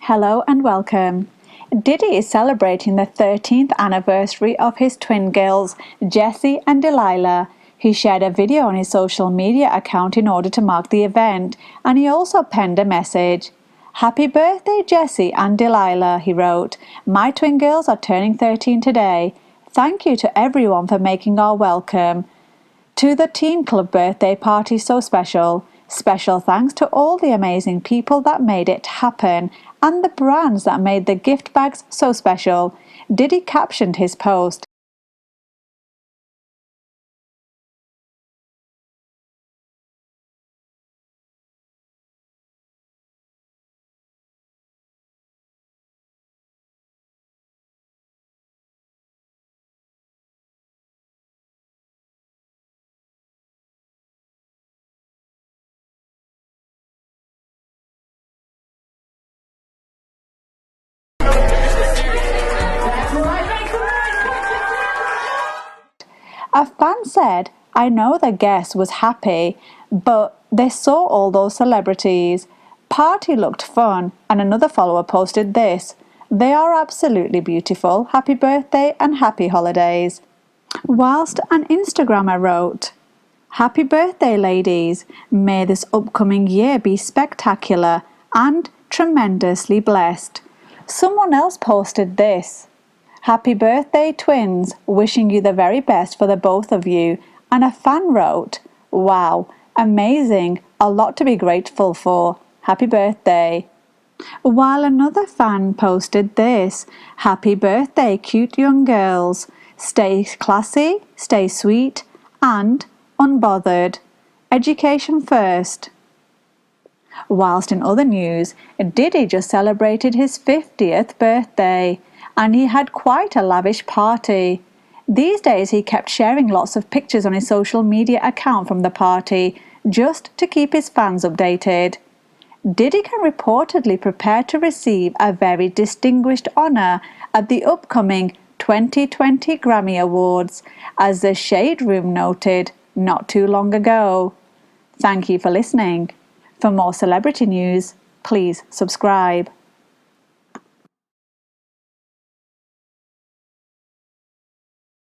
Hello and welcome. Diddy is celebrating the 13th anniversary of his twin girls, Jessie and Delilah. He shared a video on his social media account in order to mark the event, and he also penned a message. "Happy birthday, Jessie and Delilah," he wrote. "My twin girls are turning 13 today. Thank you to everyone for making our welcome to the Teen Club birthday party so special. Special thanks to all the amazing people that made it happen and the brands that made the gift bags so special." Diddy captioned his post. A fan said, "I know the guest was happy, but they saw all those celebrities. Party looked fun," and another follower posted this: "They are absolutely beautiful. Happy birthday and happy holidays." Whilst an Instagrammer wrote, "Happy birthday, ladies. May this upcoming year be spectacular and tremendously blessed." Someone else posted this: "Happy birthday, twins. Wishing you the very best for the both of you." And a fan wrote, "Wow, amazing. A lot to be grateful for. Happy birthday." While another fan posted this: "Happy birthday, cute young girls. Stay classy, stay sweet, and unbothered. Education first." Whilst in other news, Diddy just celebrated his 50th birthday, and he had quite a lavish party. These days he kept sharing lots of pictures on his social media account from the party, just to keep his fans updated. Diddy can reportedly prepare to receive a very distinguished honour at the upcoming 2020 Grammy Awards, as the Shade Room noted not too long ago. Thank you for listening. For more celebrity news, please subscribe.